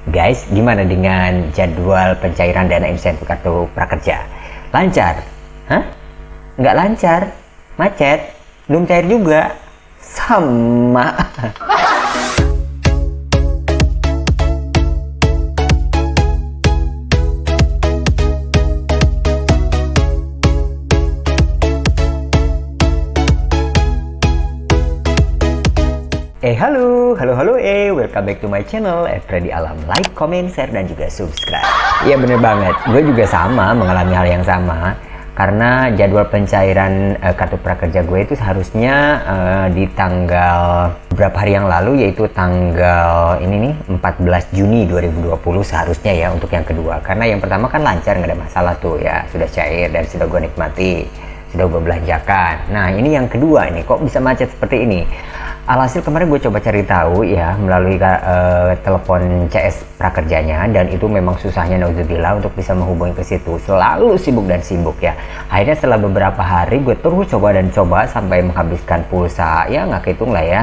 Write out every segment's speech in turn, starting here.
Guys, gimana dengan jadwal pencairan dana insentif kartu prakerja? Lancar? Hah? Nggak lancar? Macet? Belum cair juga? Sama. Halo, welcome back to my channel, Freddy Alam. Like, comment, share, dan juga subscribe. Iya bener banget, gue juga sama, mengalami hal yang sama. Karena jadwal pencairan kartu prakerja gue itu seharusnya di tanggal beberapa hari yang lalu, yaitu tanggal ini nih 14 Juni 2020 seharusnya ya untuk yang kedua. Karena yang pertama kan lancar, nggak ada masalah tuh ya, sudah cair dan sudah gue nikmati, sudah gue belanjakan. Nah ini yang kedua ini, kok bisa macet seperti ini? Alhasil kemarin gue coba cari tahu ya melalui telepon CS prakerjanya, dan itu memang susahnya nauzubillah untuk bisa menghubungi ke situ. Selalu sibuk dan sibuk ya. Akhirnya setelah beberapa hari gue terus coba dan coba sampai menghabiskan pulsa, ya nggak kehitung lah ya.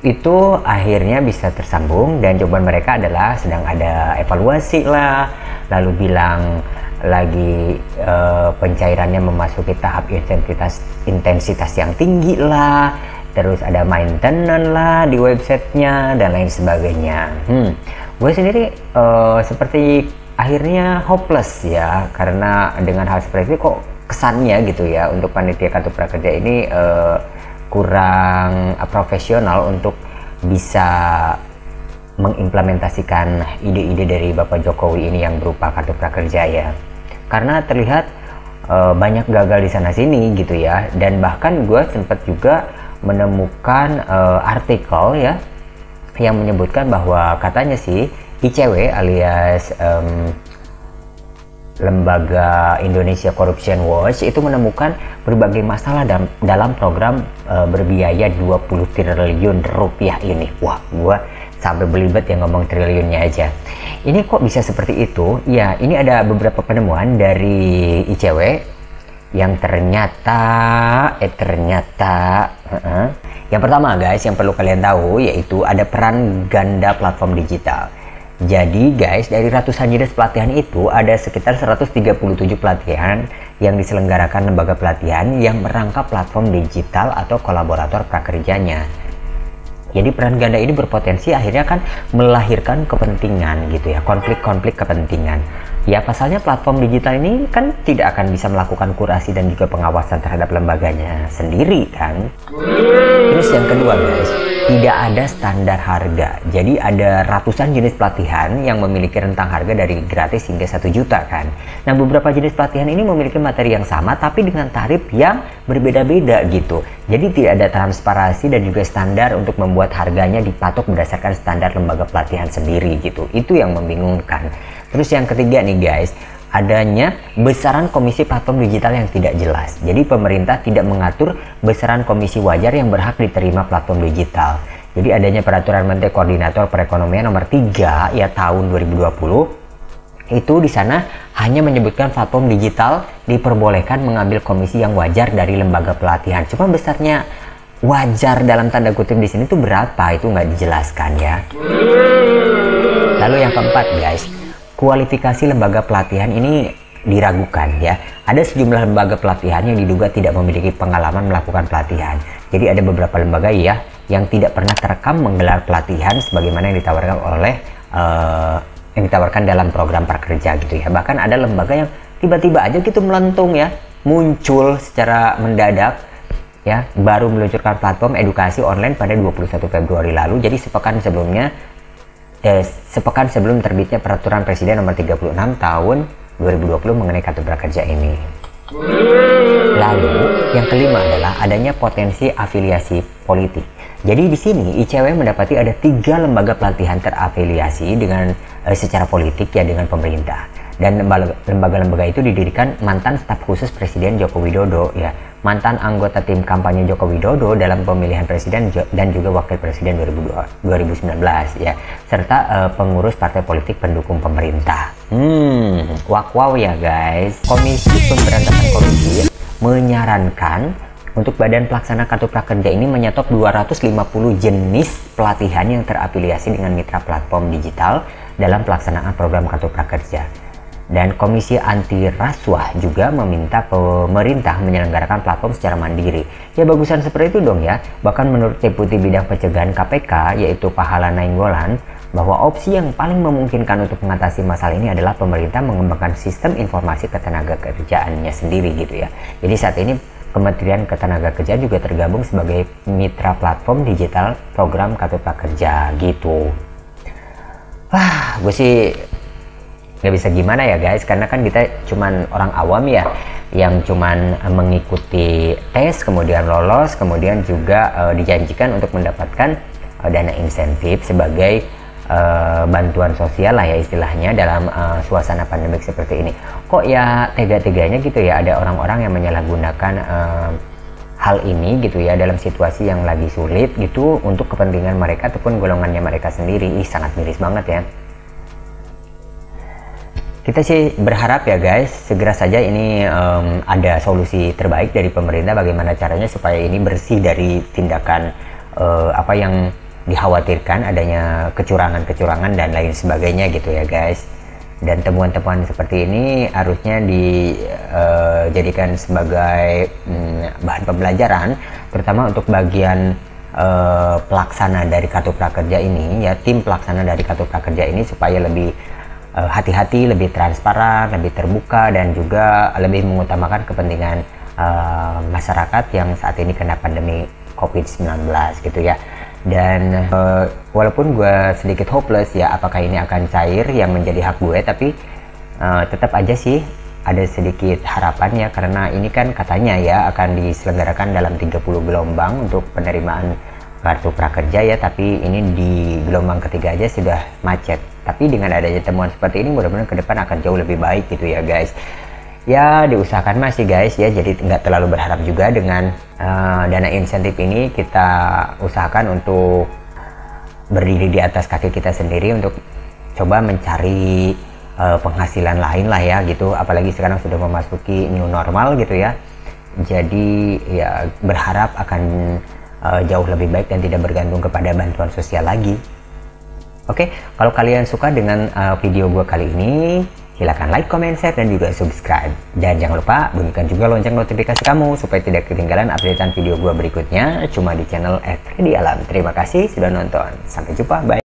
Itu akhirnya bisa tersambung, dan jawaban mereka adalah sedang ada evaluasi lah, lalu bilang lagi pencairannya memasuki tahap intensitas yang tinggi lah, terus ada maintenance lah di websitenya dan lain sebagainya. Gue sendiri seperti akhirnya hopeless ya, karena dengan hal seperti itu kok kesannya gitu ya untuk panitia kartu prakerja ini kurang profesional untuk bisa mengimplementasikan ide-ide dari Bapak Jokowi ini yang berupa kartu prakerja ya. Karena terlihat banyak gagal di sana sini gitu ya, dan bahkan gue sempat juga menemukan artikel ya yang menyebutkan bahwa katanya sih ICW alias Lembaga Indonesia Corruption Watch itu menemukan berbagai masalah dalam program berbiaya 20 triliun rupiah ini. Wah, gua sampai belibet yang ngomong triliunnya aja. Ini kok bisa seperti itu? Ya, ini ada beberapa penemuan dari ICW yang ternyata yang pertama guys, yang perlu kalian tahu yaitu ada peran ganda platform digital. Jadi guys, dari ratusan jenis pelatihan itu ada sekitar 137 pelatihan yang diselenggarakan lembaga pelatihan yang merangkap platform digital atau kolaborator prakerjanya. Jadi peran ganda ini berpotensi akhirnya kan melahirkan kepentingan gitu ya, konflik-konflik kepentingan. Ya pasalnya platform digital ini kan tidak akan bisa melakukan kurasi dan juga pengawasan terhadap lembaganya sendiri kan. Terus yang kedua guys, tidak ada standar harga. Jadi ada ratusan jenis pelatihan yang memiliki rentang harga dari gratis hingga 1 juta kan. Nah beberapa jenis pelatihan ini memiliki materi yang sama tapi dengan tarif yang berbeda-beda gitu. Jadi tidak ada transparansi dan juga standar untuk membuat harganya dipatok berdasarkan standar lembaga pelatihan sendiri gitu. Itu yang membingungkan. Terus yang ketiga nih guys, adanya besaran komisi platform digital yang tidak jelas. Jadi pemerintah tidak mengatur besaran komisi wajar yang berhak diterima platform digital. Jadi adanya peraturan Menteri Koordinator Perekonomian nomor 3 ya tahun 2020. Itu di sana hanya menyebutkan platform digital diperbolehkan mengambil komisi yang wajar dari lembaga pelatihan. Cuma besarnya wajar dalam tanda kutip di sini tuh berapa, itu nggak dijelaskan ya. Lalu yang keempat guys, kualifikasi lembaga pelatihan ini diragukan ya. Ada sejumlah lembaga pelatihan yang diduga tidak memiliki pengalaman melakukan pelatihan. Jadi ada beberapa lembaga ya yang tidak pernah terekam menggelar pelatihan sebagaimana yang ditawarkan dalam program prakerja gitu ya. Bahkan ada lembaga yang tiba-tiba aja gitu melentung ya, muncul secara mendadak ya, baru meluncurkan platform edukasi online pada 21 Februari lalu. Jadi sepekan sebelum terbitnya peraturan Presiden nomor 36 tahun 2020 mengenai kartu prakerja ini. Lalu yang kelima adalah adanya potensi afiliasi politik. Jadi di sini ICW mendapati ada 3 lembaga pelatihan terafiliasi dengan secara politik ya dengan pemerintah. Dan lembaga-lembaga itu didirikan mantan staf khusus Presiden Joko Widodo ya, mantan anggota tim kampanye Joko Widodo dalam pemilihan presiden dan juga wakil presiden 2019 ya, serta pengurus partai politik pendukung pemerintah. Wow ya guys. Komisi Pemberantasan Korupsi menyarankan Untuk Badan Pelaksana Kartu Prakerja ini menyetop 250 jenis pelatihan yang terafiliasi dengan mitra platform digital dalam pelaksanaan program Kartu Prakerja. Dan Komisi Anti Rasuah juga meminta pemerintah menyelenggarakan platform secara mandiri. Ya bagusan seperti itu dong ya. Bahkan menurut Deputi Bidang Pencegahan KPK yaitu Pahala Nainggolan, bahwa opsi yang paling memungkinkan untuk mengatasi masalah ini adalah pemerintah mengembangkan sistem informasi ketenagakerjaannya sendiri gitu ya. Jadi saat ini Kementerian Ketenagakerjaan juga tergabung sebagai mitra platform digital program Kartu Prakerja gitu. Wah, gue sih nggak bisa gimana ya guys, karena kan kita cuman orang awam ya, yang cuman mengikuti tes, kemudian lolos, kemudian juga dijanjikan untuk mendapatkan dana insentif sebagai bantuan sosial lah ya istilahnya dalam suasana pandemik seperti ini. Kok ya tega-teganya gitu ya ada orang-orang yang menyalahgunakan hal ini gitu ya dalam situasi yang lagi sulit gitu untuk kepentingan mereka ataupun golongannya mereka sendiri. Sangat miris banget ya. Kita sih berharap ya guys, segera saja ini ada solusi terbaik dari pemerintah bagaimana caranya supaya ini bersih dari tindakan apa yang dikhawatirkan adanya kecurangan-kecurangan dan lain sebagainya gitu ya guys. Dan temuan-temuan seperti ini harusnya dijadikan sebagai bahan pembelajaran, terutama untuk bagian pelaksana dari Kartu Prakerja ini ya, tim pelaksana dari Kartu Prakerja ini supaya lebih hati-hati, lebih transparan, lebih terbuka, dan juga lebih mengutamakan kepentingan masyarakat yang saat ini kena pandemi COVID-19 gitu ya. Dan walaupun gue sedikit hopeless ya apakah ini akan cair yang menjadi hak gue, tapi tetap aja sih ada sedikit harapan ya, karena ini kan katanya ya akan diselenggarakan dalam 30 gelombang untuk penerimaan Kartu Prakerja ya, tapi ini di gelombang ketiga aja sudah macet. Tapi dengan adanya temuan seperti ini mudah-mudahan ke depan akan jauh lebih baik gitu ya guys. Ya diusahakan masih guys ya, jadi nggak terlalu berharap juga dengan dana insentif ini. Kita usahakan untuk berdiri di atas kaki kita sendiri untuk coba mencari penghasilan lain lah ya gitu, apalagi sekarang sudah memasuki new normal gitu ya. Jadi ya berharap akan jauh lebih baik dan tidak bergantung kepada bantuan sosial lagi. Oke, kalau kalian suka dengan video gue kali ini, silahkan like, comment, share, dan juga subscribe. Dan jangan lupa bunyikan juga lonceng notifikasi kamu supaya tidak ketinggalan updatean video gue berikutnya cuma di channel Freddy Alam. Terima kasih sudah nonton. Sampai jumpa, bye.